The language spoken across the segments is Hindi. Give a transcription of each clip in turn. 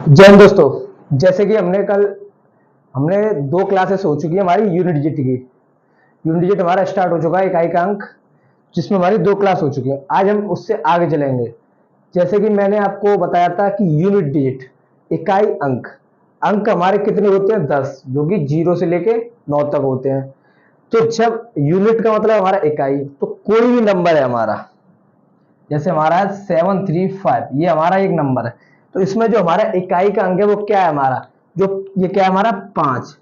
जय हिंद दोस्तों। जैसे कि हमने दो क्लासेस हो चुकी है हमारी यूनिट डिजिट की। यूनिट डिजिट हमारा स्टार्ट हो चुका है इकाई का अंक, जिसमें हमारी दो क्लास हो चुकी है। आज हम उससे आगे चलेंगे। जैसे कि मैंने आपको बताया था कि यूनिट डिजिट इकाई अंक अंक हमारे कितने होते हैं 10, जो कि 0 से लेके 9 तक होते हैं। तो जब यूनिट का मतलब हमारा इकाई, तो कोई भी नंबर है हमारा, जैसे हमारा है 735, ये हमारा एक नंबर है। तो इसमें जो हमारा इकाई का अंक है वो क्या है हमारा, जो ये क्या है हमारा 5।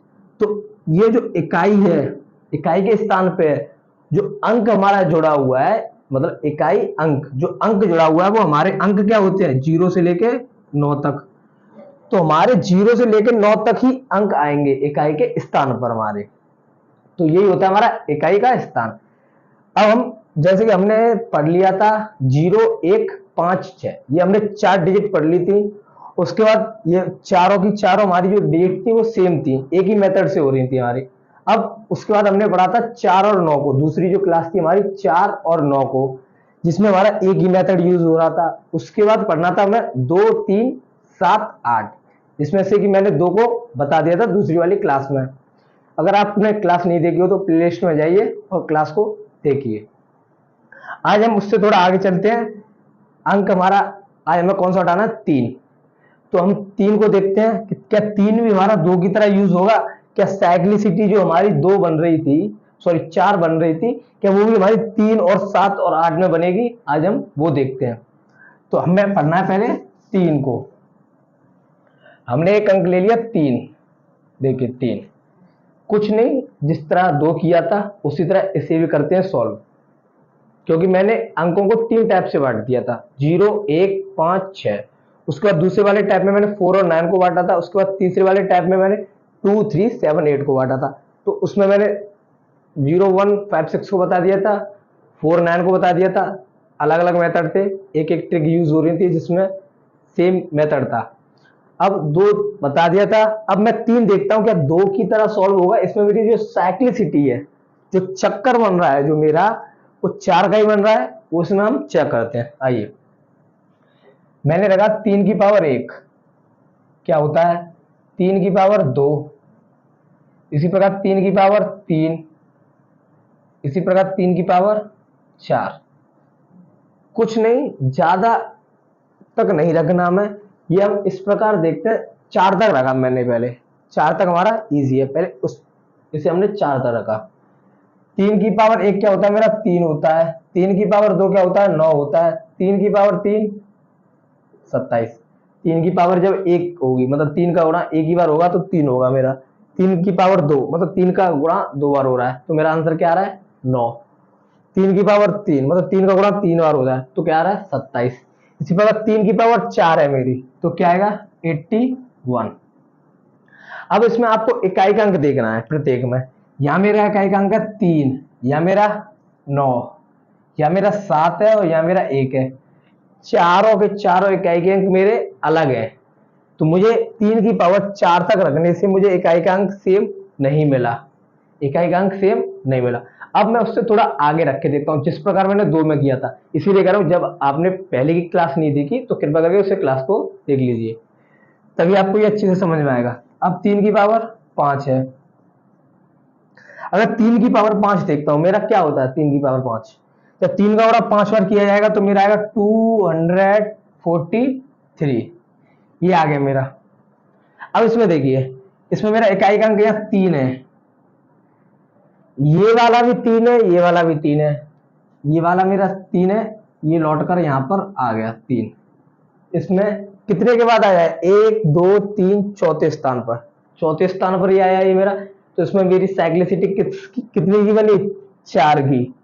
तो ये जो इकाई है, इकाई के स्थान पे जो अंक हमारा जुड़ा हुआ है, मतलब इकाई अंक, जो अंक जुड़ा हुआ है वो हमारे अंक क्या होते हैं 0 से लेके 9 तक। तो हमारे 0 से लेके 9 तक ही अंक आएंगे इकाई के स्थान पर हमारे। तो यही होता है हमारा इकाई का स्थान। अब हम, जैसे कि हमने पढ़ लिया था 0 1 5 6, ये हमने 4 डिजिट पढ़ ली थी। उसके बाद ये चारों की चारों हमारी जो डिजिट थी वो सेम थी, एक ही मेथड से हो रही थी हमारी। अब उसके बाद हमने पढ़ा था 4 और 9 को, दूसरी जो क्लास थी हमारी 4 और 9 को, जिसमें हमारा एक ही मेथड यूज हो रहा था। उसके बाद पढ़ना था हमें 2 3 7 8, जिसमें से कि मैंने 2 को बता दिया था दूसरी वाली क्लास में। अगर आपने क्लास नहीं देखी हो तो प्लेलिस्ट में जाइए और क्लास को देखिए। आज हम उससे थोड़ा आगे चलते हैं। अंक हमारा आज हमें कौन सा हटाना है 3। तो हम 3 को देखते हैं कि क्या 3 भी हमारा 2 की तरह यूज होगा। क्या साइक्लिसिटी जो हमारी 2 बन रही थी, सॉरी 4 बन रही थी, क्या वो भी हमारी 3 और 7 और 8 में बनेगी। आज हम वो देखते हैं। तो हमें पढ़ना है पहले 3 को। हमने एक अंक ले लिया 3। देखिए 3 कुछ नहीं, जिस तरह 2 किया था उसी तरह इसे भी करते हैं सॉल्व, क्योंकि मैंने अंकों को 3 टाइप से बांट दिया था, 0 1 5 6। उसके बाद दूसरे वाले टाइप में मैंने 4 और 9 को बांटा था। उसके बाद तीसरे वाले टाइप में मैंने 2 3 7 8 को बांटा था। तो उसमें मैंने 0 1 5 6 को बता दिया था, 4 9 को बता दिया था। अलग अलग मेथड थे, एक एक ट्रिक यूज हो रही थी जिसमें सेम मेथड था। अब 2 बता दिया था। अब मैं 3 देखता हूं क्या 2 की तरह सॉल्व होगा। इसमें मेरी जो साइक्लिसिटी है, जो चक्कर बन रहा है जो मेरा, वो 4 का ही बन रहा है, उसमें हम चेक करते हैं। आइए, मैंने रखा 3 की पावर 1, क्या होता है 3 की पावर 2, इसी प्रकार 3 की पावर 3, इसी प्रकार 3 की पावर 4। कुछ नहीं, ज्यादा तक नहीं रखना हमें। ये हम इस प्रकार देखते हैं, 4 तक रखा मैंने पहले। 4 तक हमारा इजी है, पहले उस इसे हमने 4 तक रखा। 3 की पावर 1 क्या होता है मेरा 3 होता है। 3 की पावर 2 क्या होता है 9 होता है। 3 की पावर 3 27। 3 की पावर जब 1 होगी, मतलब 3 का गुणा एक ही बार होगा तो 3 होगा मेरा। 3 की पावर 2 मतलब 3 का गुणा 2 बार हो रहा है, तो मेरा आंसर क्या आ रहा है 9। 3 की पावर 3 मतलब 3 का गुणा 3 बार हो रहा है, तो क्या आ रहा है 27। इसी प्रकार 3 की पावर 4 है मेरी, तो क्या आएगा 81। अब इसमें आपको इकाई का अंक देखना है प्रत्येक में। यहां मेरा इकाई का अंक है 3, या मेरा 9, या मेरा 7 है, और यहां मेरा 1 है। चारों के चारों इकाई के अंक मेरे अलग है। तो मुझे 3 की पावर 4 तक रखने से मुझे इकाई का अंक सेम नहीं मिला, इकाई का अंक सेम नहीं मिला। अब मैं उससे थोड़ा आगे रख के देखता हूं, जिस प्रकार मैंने 2 में किया था। इसीलिए कह रहा हूं, जब आपने पहले की क्लास नहीं देखी तो कृपया करके उसे क्लास को देख लीजिए, तभी आपको ये अच्छे से समझ में आएगा। अब 3 की पावर 5 है। अगर 3 की पावर 5 देखता हूं, मेरा क्या होता है 3 की पावर 5, जब 3 का गुणा 5 बार किया जाएगा तो मेरा आएगा 243। ये आ गया मेरा। अब इसमें देखिए, इसमें मेरा इकाई का अंक यहाँ 3 है, ये वाला भी 3 है, ये वाला भी 3 है, ये वाला मेरा 3 है, ये लौटकर यहां पर आ गया 3। इसमें कितने के बाद आया है 1 2 3 चौथे स्थान पर, चौथे स्थान पर ये आया ये मेरा। तो इसमें मेरी साइक्लिसिटी कितनी की बनी 4 की।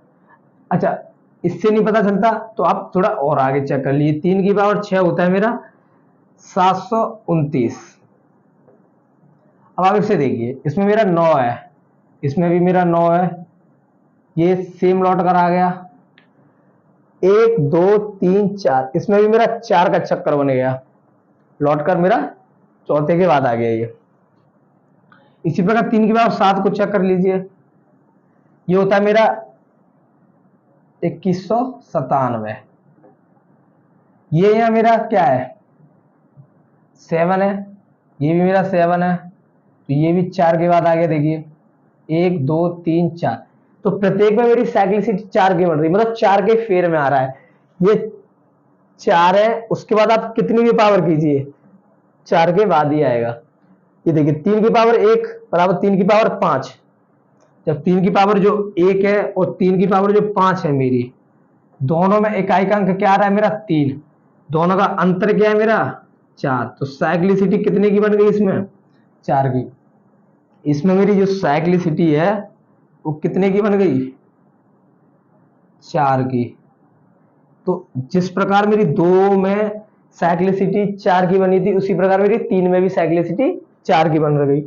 अच्छा, इससे नहीं पता चलता तो आप थोड़ा और आगे चेक कर लीजिए। 3 की पावर 6 होता है मेरा 729। अब आप इसे देखिए, इसमें मेरा 9 है, इसमें भी मेरा 9 है, ये सेम लौट कर आ गया। 1 2 3 4, इसमें भी मेरा 4 का चक्कर बन गया, लौट कर मेरा चौथे के बाद आ गया ये। इसी प्रकार 3 के बाद 7 को चेक कर लीजिए, ये होता है मेरा 2197। ये यहाँ मेरा क्या है 7 है, ये भी मेरा 7 है, तो ये भी 4 के बाद आगे देखिए 1 2 3 4, तो प्रत्येक में मेरी साइक्लिसिटी 4 की बन रही है, मतलब 4 के फेर में आ रहा है। ये 4 है, उसके बाद आप कितनी भी पावर कीजिए 4 के बाद ही आएगा। ये देखिए 3 की पावर 1 बराबर 3 की पावर 5, जब 3 की पावर जो 1 है और 3 की पावर जो 5 है मेरी, दोनों में इकाई का अंक क्या आ रहा है मेरा 3, दोनों का अंतर क्या है मेरा 4, तो साइक्लिसिटी कितने की बन गई इसमें 4 की। इसमें मेरी जो साइक्लिसिटी है वो कितने की बन गई 4 की। तो जिस प्रकार मेरी 2 में साइक्लिसिटी 4 की बनी थी, उसी प्रकार मेरी 3 में भी साइक्लिसिटी 4 की बन गई।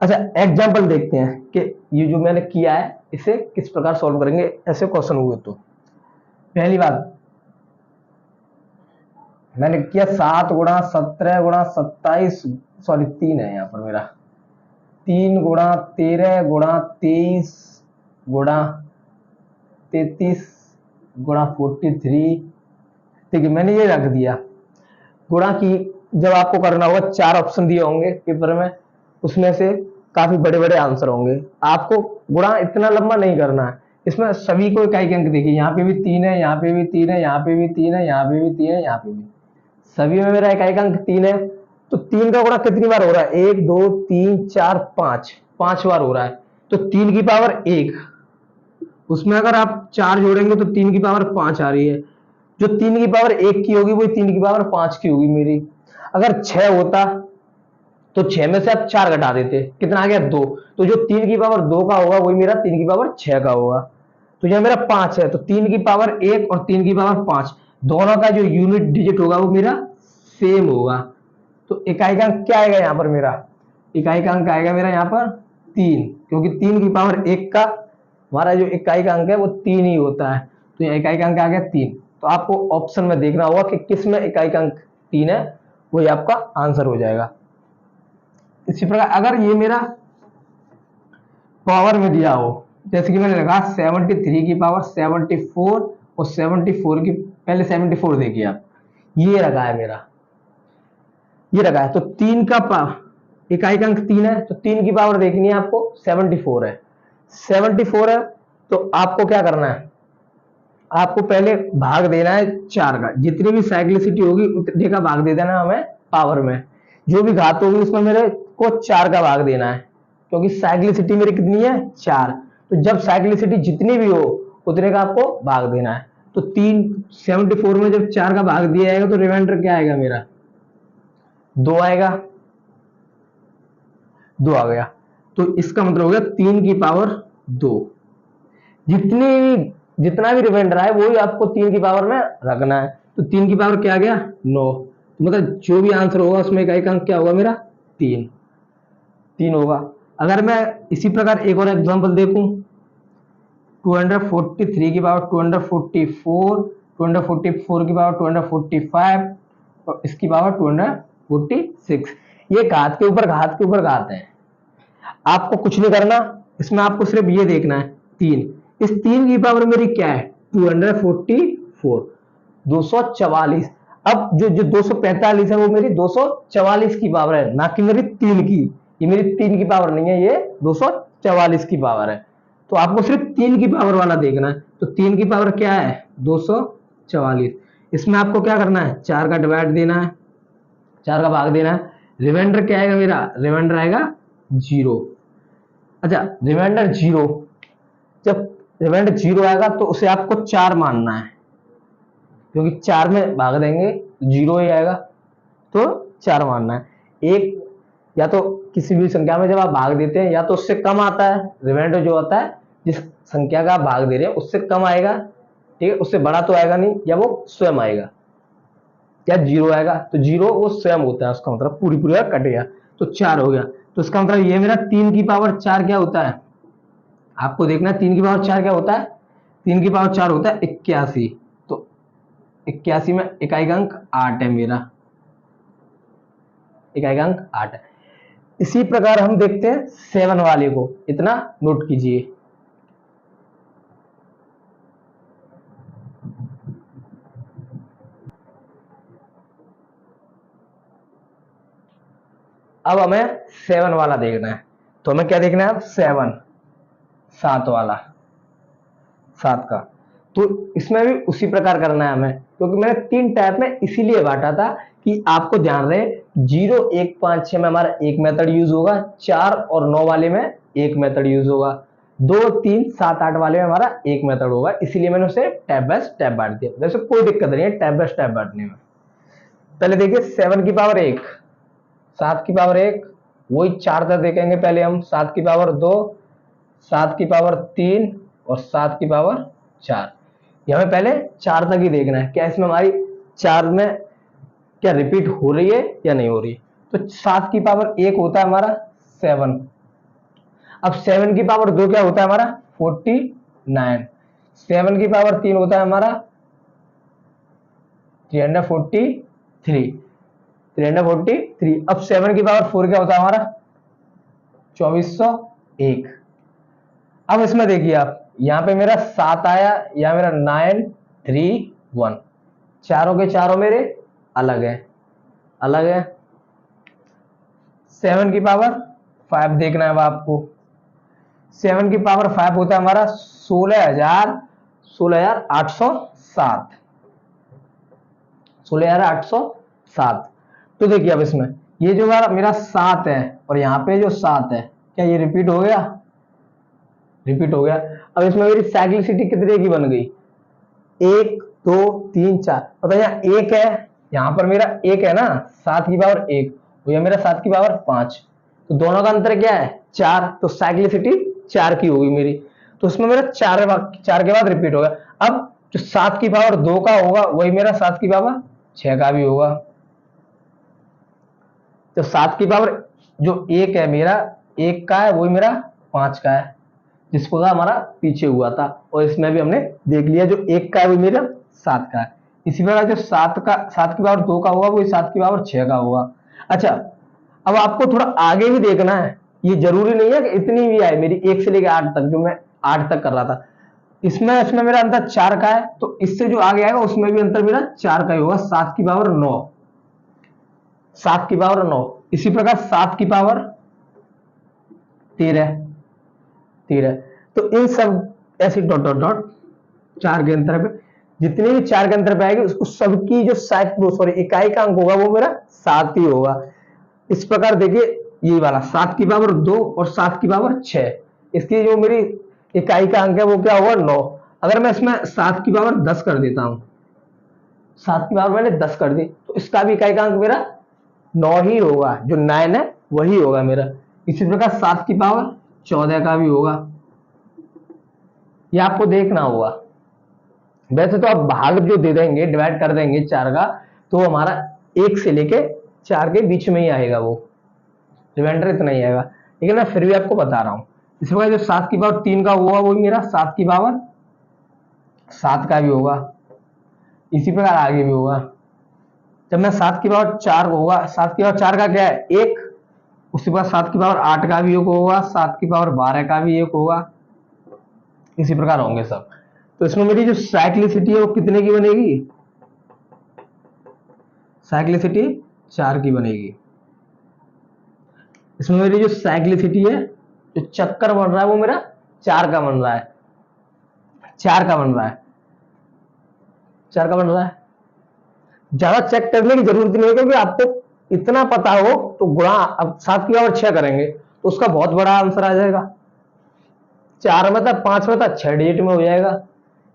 अच्छा एग्जांपल देखते हैं कि ये जो मैंने किया है इसे किस प्रकार सॉल्व करेंगे ऐसे क्वेश्चन हुए। तो पहली बात मैंने किया 7 गुणा 17 गुणा 27, सॉरी 3 है यहाँ पर मेरा, 3 गुणा 13 गुणा 23 गुणा 33 गुणा 43, ठीक है मैंने ये रख दिया गुणा की। जब आपको करना होगा 4 ऑप्शन दिए होंगे पेपर में, उसमें से काफी बड़े बड़े आंसर होंगे, आपको गुणा इतना लंबा नहीं करना है। इसमें सभी को इकाई के अंक देखिए, यहाँ पे भी 3 है, यहाँ पे भी 3 है, यहाँ पे भी 3 है, यहाँ पे भी 3 है, यहाँ पे भी, सभी में मेरा इकाई का अंक 3 है। तो 3 का गुणा कितनी बार हो रहा है 1 2 3 4 5, 5 बार हो रहा है, तो 3 की पावर 1, उसमें अगर आप 4 जोड़ेंगे तो 3 की पावर 5 आ रही है, जो 3 की पावर 1 की होगी वही 3 की पावर 5 की होगी मेरी। अगर 6 होता तो 6 में से आप 4 घटा देते, कितना आ गया 2, तो जो 3 की पावर 2 का होगा वही मेरा 3 की पावर 6 का होगा। तो यह मेरा 5 है, तो 3 की पावर 1 और 3 की पावर 5 दोनों का जो यूनिट डिजिट होगा वो मेरा सेम होगा। तो इकाई का अंक क्या आएगा यहाँ पर मेरा, इकाई का अंक आएगा मेरा यहाँ पर 3, क्योंकि 3 की पावर 1 का हमारा जो इकाई का अंक है वो 3 ही होता है, तो ये इकाई का अंक आ गया 3। तो आपको ऑप्शन में देखना होगा कि किस में इकाई का अंक 3 है, वही आपका आंसर हो जाएगा। इसी प्रकार अगर ये मेरा पावर में दिया हो, जैसे कि मैंने लगा 73 की पावर 74 और 74 की, पहले 74 देखिए आप, ये रखा है मेरा, ये रखा है, तो 3 का इकाई का अंक 3 है, तो 3 की पावर देखनी है आपको 74 है, 74 है, तो आपको क्या करना है, आपको पहले भाग देना है 4 का, जितनी भी साइक्लिसिटी होगी उतने का भाग दे देना हमें पावर में, जो भी घात होगी उसमें मेरे को 4 का भाग देना है, क्योंकि साइक्लिसिटी मेरी कितनी है 4, तो जब साइक्लिसिटी जितनी भी हो उतने का आपको भाग देना है। तो 74 में जब 4 का भाग दिया जाएगा तो रिमाइंडर क्या आएगा मेरा 2 आएगा, 2 आ गया, तो इसका मतलब हो गया 3 की पावर 2, जितनी भी जितना भी रिमाइंडर आए वही आपको 3 की पावर में रखना है। तो 3 की पावर क्या आ गया 9, तो मतलब जो भी आंसर होगा उसमें इकाई का अंक क्या होगा मेरा 3, 3 होगा। अगर मैं इसी प्रकार एक और एग्जांपल देखूं, 243 की पावर 244, 244 की पावर 245 और इसकी पावर 246, ये घात के ऊपर घात के ऊपर घात है, आपको कुछ नहीं करना, इसमें आपको सिर्फ ये देखना है 3, इस 3 की पावर मेरी क्या है 244, 244, अब जो जो 245 है वो मेरी 244 की पावर है, ना कि मेरी 3 की, ये मेरी 3 की पावर नहीं है, ये 244 की पावर है, तो आपको सिर्फ 3 की पावर वाला देखना है। तो 3 की पावर क्या है 244, इसमें आपको क्या करना है 4 का डिवाइड देना है, 4 का भाग देना है, रिमाइंडर क्या आएगा मेरा, रिमाइंडर आएगा 0। अच्छा रिमाइंडर 0, जब रिमाइंडर 0 आएगा तो उसे आपको 4 मानना है, क्योंकि 4 में भाग देंगे 0 ही आएगा, तो 4 मानना है। एक या तो किसी भी संख्या में जब आप भाग देते हैं या तो उससे कम आता है, रिमाइंडर जो होता है जिस संख्या का आप भाग दे रहे हैं उससे कम आएगा, ठीक है, उससे बड़ा तो आएगा नहीं, या वो स्वयं आएगा, या 0 आएगा, तो 0 वो स्वयं होता है, उसका मतलब पूरी पूरी कट गया, तो 4 हो गया। तो इसका मतलब ये मेरा 3 की पावर 4 क्या होता है, आपको देखना है 3 की पावर 4 क्या होता है, 3 की पावर 4 होता है 81, तो 81 में इकाई का अंक 8 है मेरा, इकाई का अंक 8 है। इसी प्रकार हम देखते हैं 7 वाले को, इतना नोट कीजिए, अब हमें 7 वाला देखना है, तो हमें क्या देखना है? 7, 7 वाला, 7 का। तो इसमें भी उसी प्रकार करना है हमें, क्योंकि मैंने 3 टाइप में इसीलिए बांटा था कि आपको ध्यान रहे 0, 1, 5, 6 में हमारा एक मेथड यूज होगा, 4 और 9 वाले में एक मेथड यूज होगा, 2, 3, 7, 8 वाले में हमारा एक मेथड होगा। इसीलिए मैंने उसे टैब बाय टैब बांट दिया। वैसे कोई दिक्कत नहीं है टैब बाय टैब बांटने में। पहले देखिए 7 की पावर 1, 7 की पावर 1, वही 4 तक देखेंगे पहले हम, 7 की पावर 2, 7 की पावर 3 और 7 की पावर 4। ये हमें पहले 4 तक ही देखना है, क्या इसमें हमारी 4 में क्या रिपीट हो रही है या नहीं हो रही। तो 7 की पावर 1 होता है हमारा 7। अब 7 की पावर 2 क्या होता है हमारा? 49। 7 की पावर 3 होता है हमारा 343, 343। अब 7 की पावर 4 क्या होता है हमारा? 2401। अब इसमें देखिए आप, यहां पे मेरा 7 आया, यहां मेरा 931, चारों के चारों मेरे अलग है, अलग है। 7 की पावर 5 देखना है अब आपको। 7 की पावर 5 होता है हमारा 16,807, 16,807। तो देखिए अब इसमें ये जो मेरा 7 है और यहाँ पे जो 7 है, क्या ये रिपीट हो गया? रिपीट हो गया। अब इसमें मेरी साइक्लिसिटी कितने की बन गई? 1, 2, 3, 4। पता है यहाँ 1 है, यहां पर मेरा 1 है ना, 7 की पावर 1, और यह मेरा 7 की पावर 5, तो दोनों का अंतर क्या है? 4। तो साइक्लिसिटी 4 की होगी मेरी। तो उसमें मेरा 4 के बाद रिपीट होगा। अब जो 7 की पावर 2 का होगा वही मेरा 7 की पावर 6 का भी होगा। तो 7 की पावर जो 1 है मेरा 1 का है, वही मेरा 5 का है, जिसको हमारा पीछे हुआ था। और इसमें भी हमने देख लिया जो 1 का है वो मेरा 7 का है। इसी प्रकार जो 7 की पावर 2 का होगा वही 7 की पावर 6 का होगा। अच्छा, अब आपको थोड़ा आगे भी देखना है, ये जरूरी नहीं है कि इतनी भी आए मेरी 1 से लेकर 8 तक, जो मैं 8 तक कर रहा था। इसमें मेरा अंतर 4 का है, तो इससे जो आगे आएगा उसमें भी अंतर मेरा 4 का ही होगा, 7 की पावर 9, 7 की पावर 9। इसी प्रकार 7 की पावर 13, 13। तो इन सब ऐसे डॉट डॉट डॉट 4 के अंतर पे, जितने भी 4 के अंतर पे आएगी उसको सबकी जो इकाई का अंक होगा वो मेरा 7 ही होगा। इस प्रकार देखिए ये वाला 7 की पावर 2 और 7 की पावर 6, इसकी जो मेरी इकाई का अंक है वो क्या होगा? 9। अगर मैं इसमें 7 की पावर 10 कर देता हूं, 7 की पावर मैंने 10 कर दी, तो इसका भी इकाई का अंक मेरा 9 ही होगा, जो 9 है वही होगा मेरा। इसी प्रकार 7 की पावर 14 का भी होगा, ये आपको देखना होगा। वैसे तो आप भाग जो दे देंगे, डिवाइड कर देंगे 4 का, तो हमारा 1 से लेके 4 के बीच में ही आएगा, वो रिमाइंडर इतना ही आएगा। लेकिन मैं फिर भी आपको बता रहा हूं। इसी प्रकार जो 7 की पावर 3 का होगा वो मेरा 7 की पावर 7 का भी होगा। इसी प्रकार आगे भी होगा। जब मैं 7 की पावर 4 होगा, 7 की पावर 4 का क्या है? 1। उसके बाद 7 की पावर 8 का भी एक होगा, 7 की पावर 12 का भी एक होगा, इसी प्रकार होंगे सब। तो इसमें मेरी जो साइक्लिसिटी है वो कितने की बनेगी? साइक्लिसिटी 4 की बनेगी। इसमें मेरी जो साइक्लिसिटी है, जो चक्कर बन रहा है वो मेरा 4 का बन रहा है, 4 का बन रहा है, 4 का बन रहा है। ज्यादा चेक करने की जरूरत नहीं है, क्योंकि आपको इतना पता हो तो गुणा, अब 7 की पावर 6 करेंगे तो उसका बहुत बड़ा आंसर आ जाएगा। 4 में था, 5 में था, 6 डिजिट में हो जाएगा।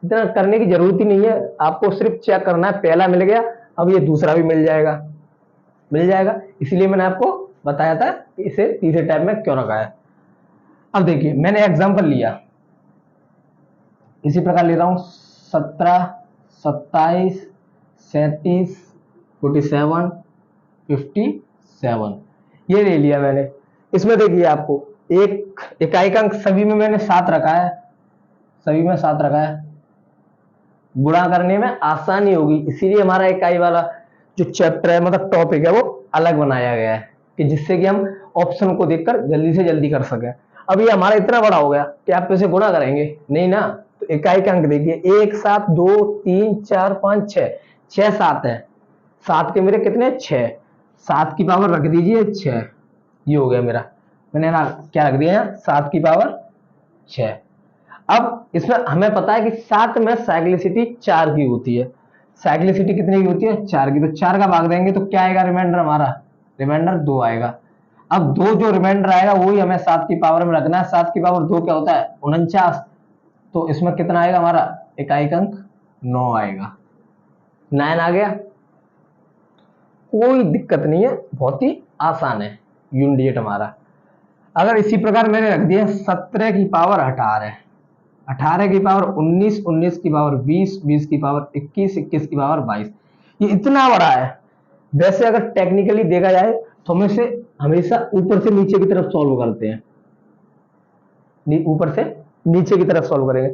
इतना करने की जरूरत ही नहीं है, आपको सिर्फ चेक करना है। पहला मिल गया, अब ये दूसरा भी मिल जाएगा, मिल जाएगा। इसलिए मैंने आपको बताया था कि इसे तीसरे टाइप में क्यों रखा है। अब देखिए मैंने एग्जांपल लिया, इसी प्रकार ले रहा हूं 17, 27, 37, 47, 57, ये ले लिया मैंने। इसमें देखिए आपको एक इकाई का अंक सभी में मैंने 7 रखा है, सभी में 7 रखा है। गुणा करने में आसानी होगी, इसीलिए हमारा इकाई वाला जो चैप्टर है, मतलब टॉपिक है, वो अलग बनाया गया है, कि जिससे कि हम ऑप्शन को देखकर जल्दी से जल्दी कर सकें। अब ये हमारा इतना बड़ा हो गया कि आप इसे गुणा करेंगे नहीं ना, तो इकाई का अंक देखिए 1, 7, 2, 3, 4, 5, 6, 6, 7 है। 7 के मेरे कितने? 6। 7 की पावर रख दीजिए 6, ये हो गया मेरा, मैंने ना क्या रख दिया है 7 की पावर 6। अब इसमें हमें पता है कि 7 में साइक्लिसिटी 4 की होती है। साइक्लिसिटी कितनी की होती है 4 की, तो 4 का भाग देंगे तो क्या आएगा रिमाइंडर हमारा, रिमाइंडर 2 आएगा। अब 2 जो रिमाइंडर आएगा वही हमें 7 की पावर में रखना है। 7 की पावर 2 क्या होता है 49, तो इसमें कितना आएगा हमारा इकाई अंक 9 आएगा। 9 आ गया, कोई दिक्कत नहीं है, बहुत ही आसान है यूनिट हमारा। अगर इसी प्रकार मैंने रख दिया 17 की पावर 18, 18 की पावर 19, 19 की पावर 20, 20 की पावर 21, 21 की पावर 22, ये इतना बड़ा है। वैसे अगर टेक्निकली देखा जाए तो हम इसे हमेशा ऊपर से नीचे की तरफ सॉल्व करते हैं, ऊपर से नीचे की तरफ सॉल्व करेंगे,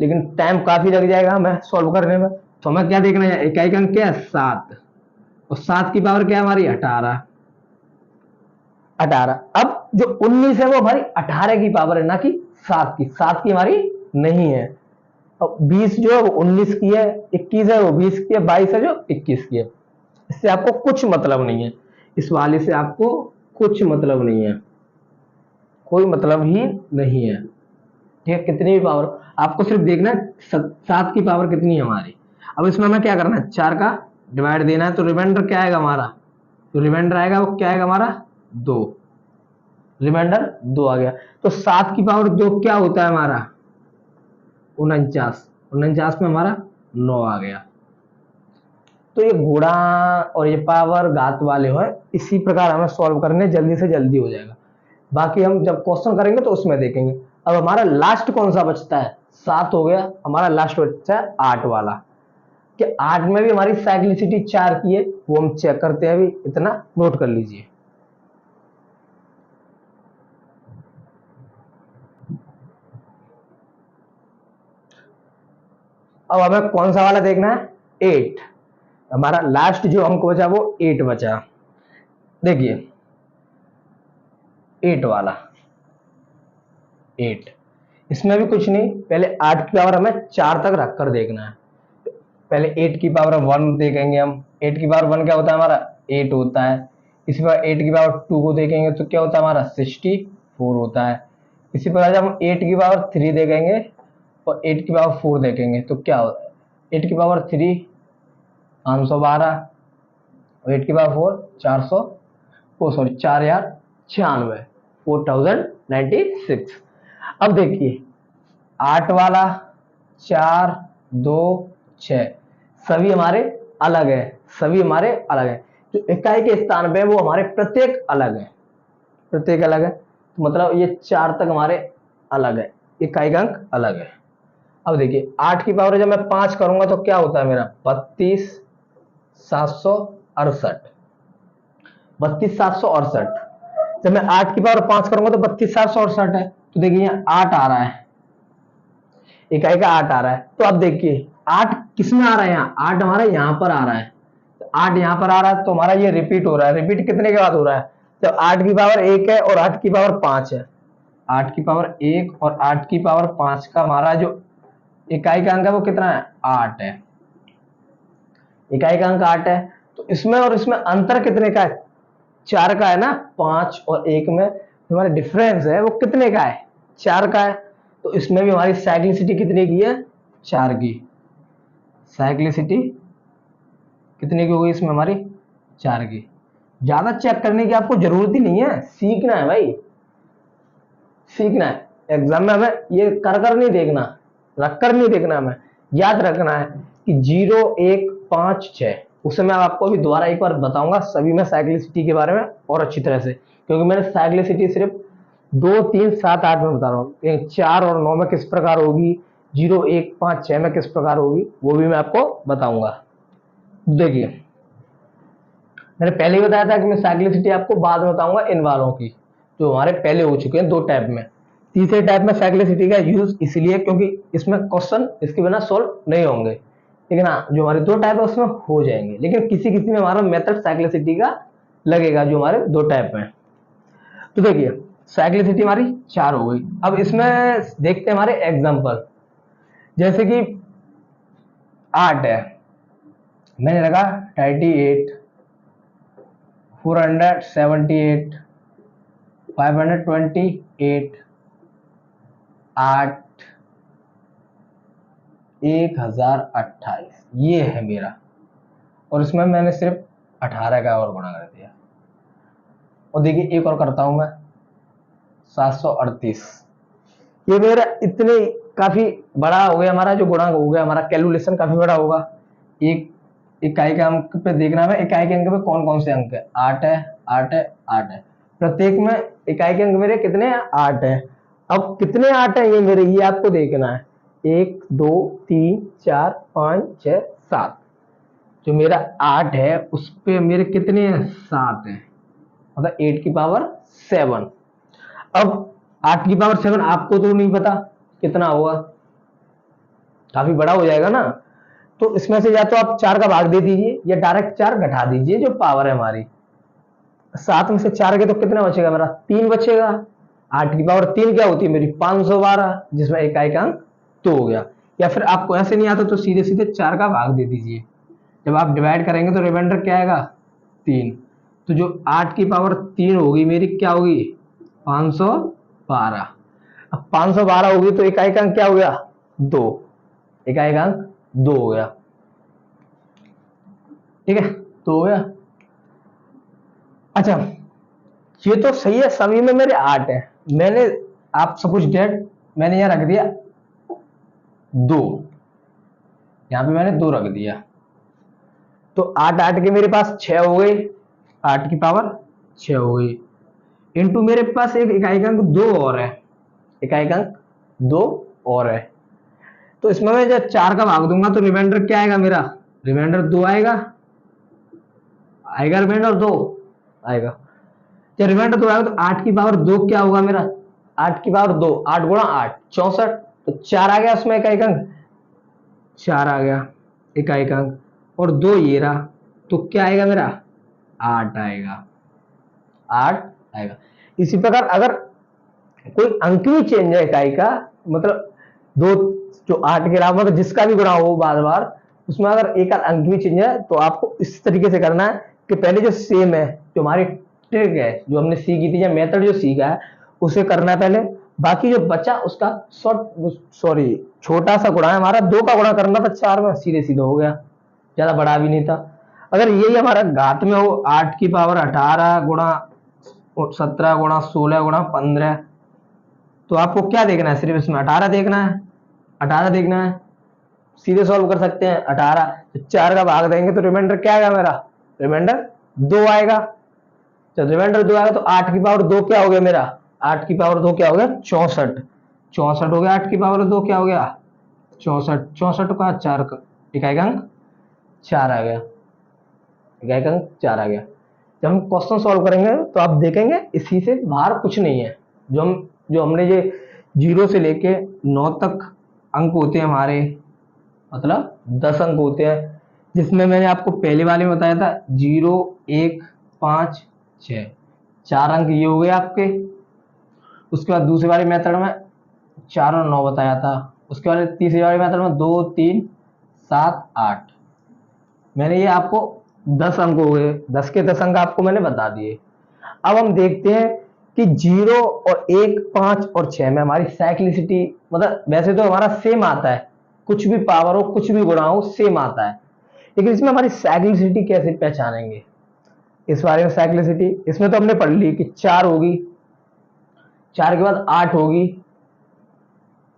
लेकिन टाइम काफी लग जाएगा हमें सॉल्व करने में। तो हमें क्या देखना है, इकाई अंक क्या है 7, और 7 की पावर क्या है हमारी 18, 18। अब जो 19 है वो हमारी 18 की पावर है, ना कि 7 की, 7 की हमारी नहीं है। अब 20 जो है वो 19 की है, 21 है वो 20 की है, 22 है जो 21 की है। इससे आपको कुछ मतलब नहीं है, इस वाले से आपको कुछ मतलब नहीं है, कोई मतलब ही नहीं है। ठीक है, कितनी भी पावर आपको सिर्फ देखना है 7 की पावर कितनी है हमारी। अब इसमें हमें क्या करना है 4 का डिवाइड देना है, तो रिमाइंडर क्या आएगा हमारा, तो रिमाइंडर आएगा वो क्या आएगा हमारा 2, रिमाइंडर 2 आ गया। तो 7 की पावर 2 क्या होता है हमारा 49, 49 में हमारा 9 आ गया। तो ये गुणा और ये पावर घात वाले हो, इसी प्रकार हमें सॉल्व करने जल्दी से जल्दी हो जाएगा। बाकी हम जब क्वेश्चन करेंगे तो उसमें देखेंगे। अब हमारा लास्ट कौन सा बचता है, 7 हो गया, हमारा लास्ट बचता है 8 वाला। कि 8 में भी हमारी साइक्लिसिटी 4 की है, वो हम चेक करते हैं, अभी इतना नोट कर लीजिए। अब हमें कौन सा वाला देखना है 8, हमारा लास्ट जो अंक बचा वो 8 बचा। देखिए 8 वाला, 8, इसमें भी कुछ नहीं, पहले 8 की पावर हमें 4 तक रखकर देखना है। पहले 8 की पावर 1 देखेंगे हम, 8 की पावर 1 क्या होता है हमारा 8 होता है। इसी प्रकार 8 की पावर 2 को देखेंगे तो क्या होता है हमारा 64 होता है। इसी प्रकार जब हम 8 की पावर 3 देखेंगे और 8 की पावर 4 देखेंगे तो क्या होता है 8 की पावर 3 512 और 8 की पावर 4 400, ओ सॉरी 4096, 4096। अब देखिए 8 वाला 4 2 6 सभी हमारे अलग है, सभी हमारे अलग है। जो इकाई के स्थान पे है वो हमारे प्रत्येक अलग है, प्रत्येक अलग है, तो मतलब ये 4 तक हमारे अलग है, इकाई का अंक अलग है। अब देखिए 8 की पावर जब मैं 5 करूंगा तो क्या होता है मेरा 32,768, 32,768। जब मैं 8 की पावर 5 करूंगा तो 32,768 है, तो देखिए यहाँ 8 आ रहा है, इकाई का 8 आ रहा है। तो अब देखिए 8 किसमें आ रहा है, यहाँ 8 हमारा यहाँ पर आ रहा है, तो 8 यहाँ पर आ रहा है, तो हमारा ये रिपीट हो रहा है। रिपीट कितने के बाद हो रहा है, जब 8 की पावर 1 है और 8 की पावर 5 है, 8 की पावर 1 और 8 की पावर 5 का हमारा जो इकाई का अंक है वो कितना है 8 है, इकाई का अंक 8 है। तो इसमें और इसमें अंतर कितने का है 4 का है ना, 5 और 1 में हमारा डिफरेंस है वो कितने का है 4 का है। तो इसमें भी हमारी साइक्लिसिटी कितने की है 4 की, साइक्लिसिटी कितने की होगी इसमें हमारी 4 की। ज्यादा चेक करने की आपको जरूरत ही नहीं है, सीखना है भाई, सीखना है। एग्जाम में हमें ये कर नहीं देखना, रख कर नहीं देखना, हमें याद रखना है कि 0 1 5 6, उसे मैं आपको अभी दोबारा एक बार बताऊंगा सभी में साइक्लिसिटी के बारे में और अच्छी तरह से, क्योंकि मैंने साइक्लिसिटी सिर्फ 2 3 7 8 में बता रहा हूँ, 4 और 9 में किस प्रकार होगी, 0 1 5 6 में किस प्रकार होगी वो भी मैं आपको बताऊंगा। देखिए मैंने पहले ही बताया था कि मैं साइक्लिसिटी आपको बाद में बताऊंगा इन वालों की, जो हमारे पहले हो चुके हैं 2 टाइप में। तीसरे टाइप में साइक्लिसिटी का यूज इसलिए क्योंकि इसमें क्वेश्चन इसके बिना सोल्व नहीं होंगे, लेकिन हाँ जो हमारे 2 टाइप है उसमें हो जाएंगे, लेकिन किसी किसी में हमारा मेथड साइक्लिसिटी का लगेगा जो हमारे 2 टाइप में। तो देखिए साइक्लिसिटी हमारी 4 हो गई। अब इसमें देखते हैं हमारे एग्जाम्पल, जैसे कि 8 है, मैंने लगा 38 478 528 8 1028 ये है मेरा, और इसमें मैंने सिर्फ 18 का और गुणा कर दिया। और देखिए एक और करता हूं मैं, 738, ये मेरा इतने काफी बड़ा हो गया, हमारा जो गुणांक हो गया, हमारा कैलकुलेशन काफी बड़ा होगा। एक इकाई के अंक पे देखना है, इकाई के अंक पे कौन कौन से अंक है, 8 है 8 है 8 है, प्रत्येक में इकाई के अंक मेरे कितने हैं, 8 है। अब कितने 8 है ये मेरे, ये आपको देखना है, 1 2 3 4 5 6 7, जो मेरा 8 है उस पे मेरे कितने हैं, 7 है, मतलब 8 की पावर 7। अब 8 की पावर 7 आपको तो नहीं पता कितना होगा, काफी बड़ा हो जाएगा ना, तो इसमें से या तो आप 4 का भाग दे दीजिए या डायरेक्ट 4 घटा दीजिए, जो पावर है हमारी 7 में से 4 के तो कितना बचेगा मेरा, 3 बचेगा। 8 की पावर 3 क्या होती है मेरी, 512, जिसमें इकाई का अंक 2 हो गया। या फिर आपको ऐसे नहीं आता तो सीधे सीधे 4 का भाग दे दीजिए, जब आप डिवाइड करेंगे तो रिमाइंडर क्या आएगा, 3। तो जो 8 की पावर 3 होगी मेरी क्या होगी, 512। अब 512 होगी तो इकाई का अंक क्या हो गया, 2, इकाई का अंक 2 हो गया, ठीक है, 2 हो गया। अच्छा ये तो सही है, सभी में मेरे 8 है, मैंने आप सपोज डेट मैंने यहां रख दिया 2, यहां पे मैंने 2 रख दिया, तो 8 8 के मेरे पास 6 हो गई, 8 की पावर 6 हो गई, इंटू मेरे पास एक इकाई का अंक 2 और है, इकाई का अंक 2 और है, तो इसमें मैं जब 4 का भाग दूंगा तो रिमाइंडर क्या आएगा मेरा, रिमाइंडर 2 आएगा, आएगा रिमाइंडर 2 आएगा। जब रिमाइंडर 2 आएगा तो 8 की पावर 2 क्या होगा मेरा, 8 की पावर 2, 8 गुणा 8 64, तो 4 आ गया उसमें इकाई का अंक, 4 आ गया इकाई का अंक, और 2 ये रहा, तो क्या आएगा मेरा, 8 आएगा, 8 आएगा। इसी प्रकार अगर कोई अंक भी चेंज है इकाई का, मतलब दो जो 8 के अलावा मतलब जिसका भी गुणा हो बार बार, उसमें अगर एक अंक भी चेंज है तो आपको इस तरीके से करना है कि पहले जो सेम है, जो हमारी ट्रिक है जो हमने सीखी थी या मेथड जो सीखा है उसे करना है पहले, बाकी जो बचा उसका छोटा सा गुणा है हमारा, 2 का गुणा करना था 4 में, सीधे सीधे हो गया, ज्यादा बड़ा भी नहीं था। अगर यही हमारा घात में हो 8 की पावर 18 गुणा 17 गुणा 16 गुणा 15, तो आपको क्या देखना है, सिर्फ इसमें 18 देखना है, 18 देखना है, सीधे सॉल्व कर सकते हैं। 18 तो 4 का भाग देंगे तो रिमाइंडर क्या आएगा मेरा, रिमाइंडर 2 आएगा। जब रिमाइंडर 2 आएगा तो 8 की पावर 2 क्या हो गया मेरा, 8 की पावर 2 क्या हो गया, 64, 64 हो गया, 8 की पावर 2 क्या हो गया, 64, 64 का 4 का इकाई का अंक 4 आ गया, इकाई का अंक 4 आ गया। जब हम क्वेश्चन सॉल्व करेंगे तो आप देखेंगे इसी से बाहर कुछ नहीं है, जो हमने ये 0 से लेके 9 तक अंक होते हैं हमारे, मतलब 10 अंक होते हैं, जिसमें मैंने आपको पहले वाले में बताया था 0 1 5 6, 4 अंक ये हो गए आपके। उसके बाद दूसरे वाले मेथड में 4 और 9 बताया था, उसके बाद तीसरे वाले मेथड में 2 3 7 8, मैंने ये आपको 10 अंक हो गए, 10 के 10 अंक आपको मैंने बता दिए। अब हम देखते हैं कि 0 और 1 5 और 6 में हमारी साइक्लिसिटी, मतलब वैसे तो हमारा सेम आता है, कुछ भी पावर हो कुछ भी गुणा हो सेम आता है, लेकिन इसमें हमारी साइक्लिसिटी कैसे पहचानेंगे, इस बारे में साइक्लिसिटी इसमें तो हमने पढ़ ली कि 4 होगी, 4 के बाद 8 होगी,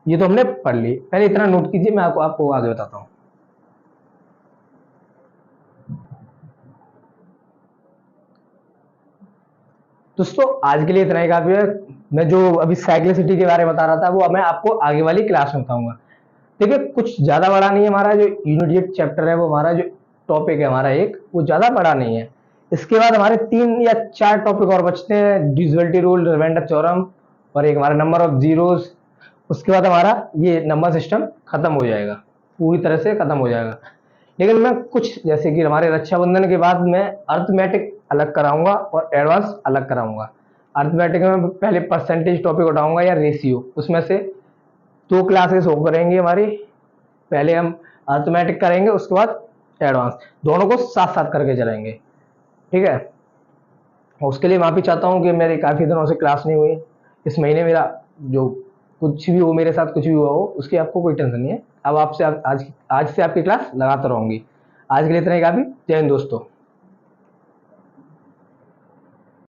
ये तो हमने पढ़ ली, पहले इतना नोट कीजिए, मैं आपको आगे बताता हूं। दोस्तों आज के लिए इतना ही काफी है, मैं जो अभी साइक्लिसिटी के बारे में बता रहा था वो मैं आपको आगे वाली क्लास में बताऊंगा। देखिए कुछ ज्यादा बड़ा नहीं है, हमारा जो यूनिट चैप्टर है वो हमारा जो टॉपिक है हमारा एक, वो ज्यादा बड़ा नहीं है। इसके बाद हमारे 3 या 4 टॉपिक और बचते हैं, डिविजिबिलिटी रूल, रिमाइंडर थ्योरम, और एक हमारा नंबर ऑफ जीरोस। उसके बाद हमारा ये नंबर सिस्टम खत्म हो जाएगा, पूरी तरह से खत्म हो जाएगा। लेकिन मैं कुछ जैसे कि हमारे रक्षाबंधन के बाद मैं अर्थमेटिक अलग कराऊंगा और एडवांस अलग कराऊंगा। अर्थमेटिक में पहले परसेंटेज टॉपिक उठाऊंगा या रेशियो, उसमें से 2 क्लासेस हो करेंगी हमारी, पहले हम अर्थमेटिक करेंगे उसके बाद एडवांस, दोनों को साथ साथ करके चलेंगे, ठीक है। और उसके लिए माफ़ी चाहता हूँ कि मेरे काफ़ी दिनों से क्लास नहीं हुई। इस महीने मेरा जो कुछ भी हो, मेरे साथ कुछ भी हुआ हो, उसकी आपको कोई टेंशन नहीं है। अब आपसे आज आज से आपकी क्लास लगातार होंगी। आज के लिए इतना ही काफ़ी। जय हिंद दोस्तों।